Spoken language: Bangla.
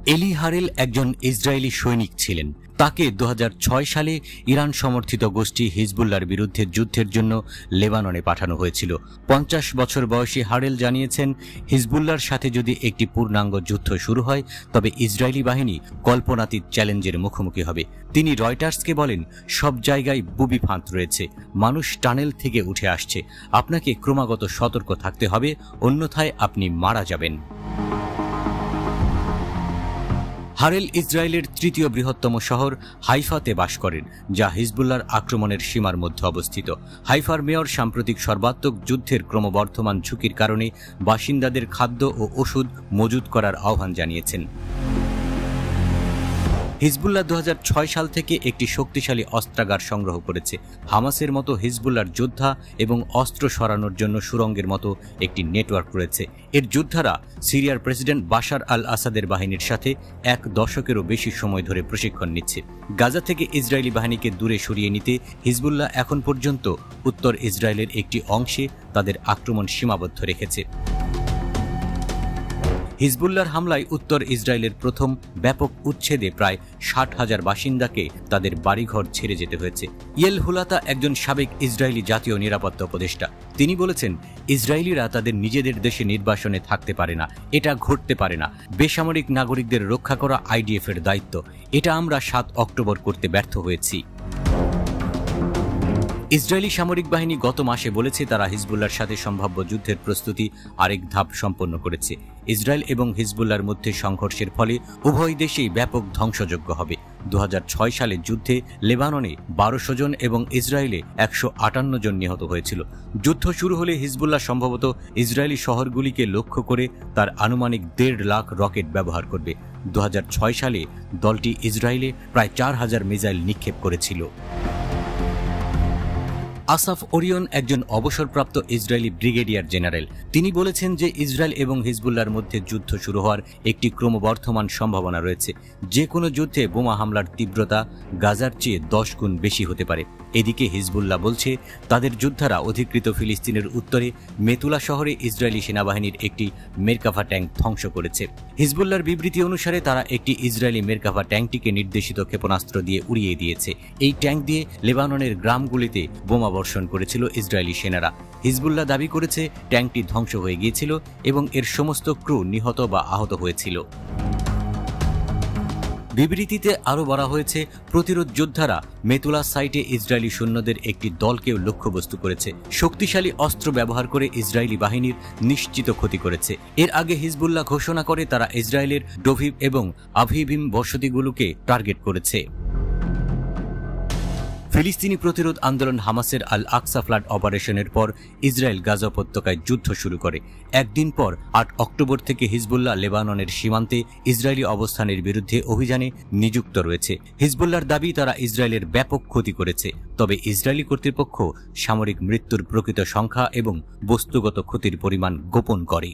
এলি হারেল একজন ইসরায়েলি সৈনিক ছিলেন। তাকে 2006 সালে ইরান সমর্থিত গোষ্ঠী হিজবুল্লাহর বিরুদ্ধে যুদ্ধের জন্য লেবাননে পাঠানো হয়েছিল। 50 বছর বয়সী হারেল জানিয়েছেন, হিজবুল্লাহর সাথে যদি একটি পূর্ণাঙ্গ যুদ্ধ শুরু হয় তবে ইসরায়েলি বাহিনী কল্পনাতীত চ্যালেঞ্জের মুখোমুখি হবে। তিনি রয়টার্সকে বলেন, সব জায়গায় বুবি ফাঁদ রয়েছে, মানুষ টানেল থেকে উঠে আসছে, আপনাকে ক্রমাগত সতর্ক থাকতে হবে, অন্যথায় আপনি মারা যাবেন। হারেল ইসরায়েলের তৃতীয় বৃহত্তম শহর হাইফাতে বাস করেন, যা হিজবুল্লাহর আক্রমণের সীমার মধ্যে অবস্থিত। হাইফার মেয়র সাম্প্রতিক সর্বাত্মক যুদ্ধের ক্রমবর্ধমান ঝুঁকির কারণে বাসিন্দাদের খাদ্য ও ওষুধ মজুত করার আহ্বান জানিয়েছেন। হিজবুল্লাহ 2006 সাল থেকে একটি শক্তিশালী অস্ত্রাগার সংগ্রহ করেছে। হামাসের মতো হিজবুল্লাহর যোদ্ধা এবং অস্ত্র সরানোর জন্য সুরঙ্গের মতো একটি নেটওয়ার্ক রয়েছে। এর যোদ্ধারা সিরিয়ার প্রেসিডেন্ট বাশার আল আসাদের বাহিনীর সাথে 1 দশকেরও বেশি সময় ধরে প্রশিক্ষণ নিচ্ছে। গাজা থেকে ইসরায়েলি বাহিনীকে দূরে সরিয়ে নিতে হিজবুল্লাহ এখন পর্যন্ত উত্তর ইসরায়েলের একটি অংশে তাদের আক্রমণ সীমাবদ্ধ রেখেছে। হিজবুল্লাহর হামলায় উত্তর ইসরায়েলের প্রথম ব্যাপক উচ্ছেদে প্রায় 60,000 বাসিন্দাকে তাদের বাড়িঘর ছেড়ে যেতে হয়েছে। ইয়েল হুলাতা একজন সাবেক ইসরায়েলি জাতীয় নিরাপত্তা উপদেষ্টা। তিনি বলেছেন, ইসরায়েলিরা তাদের নিজেদের দেশে নির্বাসনে থাকতে পারে না, এটা ঘটতে পারে না। বেসামরিক নাগরিকদের রক্ষা করা IDF এর দায়িত্ব। এটা আমরা 7 অক্টোবর করতে ব্যর্থ হয়েছি। ইসরায়েলি সামরিক বাহিনী গত মাসে বলেছে তারা হিজবুল্লাহর সাথে সম্ভাব্য যুদ্ধের প্রস্তুতি আরেক ধাপ সম্পন্ন করেছে। ইসরায়েল এবং হিজবুল্লাহর মধ্যে সংঘর্ষের ফলে উভয় দেশেই ব্যাপক ধ্বংসযজ্ঞ হবে। 2006 সালের যুদ্ধে লেবাননে 1200 জন এবং ইসরায়েলে 158 জন নিহত হয়েছিল। যুদ্ধ শুরু হলে হিজবুল্লাহ সম্ভবত ইসরায়েলি শহরগুলিকে লক্ষ্য করে তার আনুমানিক 1.5 লাখ রকেট ব্যবহার করবে। 2006 সালে দলটি ইসরায়েলে প্রায় 4000 মিসাইল নিক্ষেপ করেছিল। আসাফ ওরিয়ন একজন অবসরপ্রাপ্ত ইসরায়েলি ব্রিগেডিয়ার জেনারেল। তিনি বলেছেন যে ইসরায়েল এবং হিজবুল্লাহর মধ্যে যুদ্ধ শুরু হওয়ার একটি ক্রমবর্ধমান সম্ভাবনা রয়েছে। যে কোনো যুদ্ধে বোমা হামলার তীব্রতা গাজার চেয়ে 10 গুণ বেশি হতে পারে। এদিকে হিজবুল্লাহ বলছে তাদের যোদ্ধারা অধিকৃত ফিলিস্তিনের উত্তরে মেতুলা শহরে ইসরায়েলি সেনাবাহিনীর একটি মেরকাভা ট্যাঙ্ক ধ্বংস করেছে। হিজবুল্লাহর বিবৃতি অনুসারে তারা একটি ইসরায়েলি মেরকাভা ট্যাঙ্কটিকে নির্দেশিত ক্ষেপণাস্ত্র দিয়ে উড়িয়ে দিয়েছে। এই ট্যাঙ্ক দিয়ে লেবাননের গ্রামগুলিতে বোমা বর্ষণ করেছিল ইসরায়েলি সেনারা। হিজবুল্লাহ দাবি করেছে ট্যাঙ্কটি ধ্বংস হয়ে গিয়েছিল এবং এর সমস্ত ক্রু নিহত বা আহত হয়েছিল। বিবৃতিতে আরও বলা হয়েছে, প্রতিরোধ যোদ্ধারা মেতুলা সাইটে ইসরায়েলি সৈন্যদের একটি দলকেও লক্ষ্যবস্তু করেছে। শক্তিশালী অস্ত্র ব্যবহার করে ইসরায়েলি বাহিনীর নিশ্চিত ক্ষতি করেছে। এর আগে হিজবুল্লাহ ঘোষণা করে তারা ইসরায়েলের ডোভিভ এবং আভিভিম বসতিগুলোকে টার্গেট করেছে। ফিলিস্তিনি প্রতিরোধ আন্দোলন হামাসের আল আকসা ফ্লাড অপারেশনের পর ইসরায়েল গাজা উপত্যকায় যুদ্ধ শুরু করে। একদিন পর 8 অক্টোবর থেকে হিজবুল্লাহ লেবাননের সীমান্তে ইসরায়েলি অবস্থানের বিরুদ্ধে অভিযানে নিযুক্ত রয়েছে। হিজবুল্লাহর দাবি তারা ইসরায়েলের ব্যাপক ক্ষতি করেছে, তবে ইসরায়েলি কর্তৃপক্ষ সামরিক মৃত্যুর প্রকৃত সংখ্যা এবং বস্তুগত ক্ষতির পরিমাণ গোপন করে।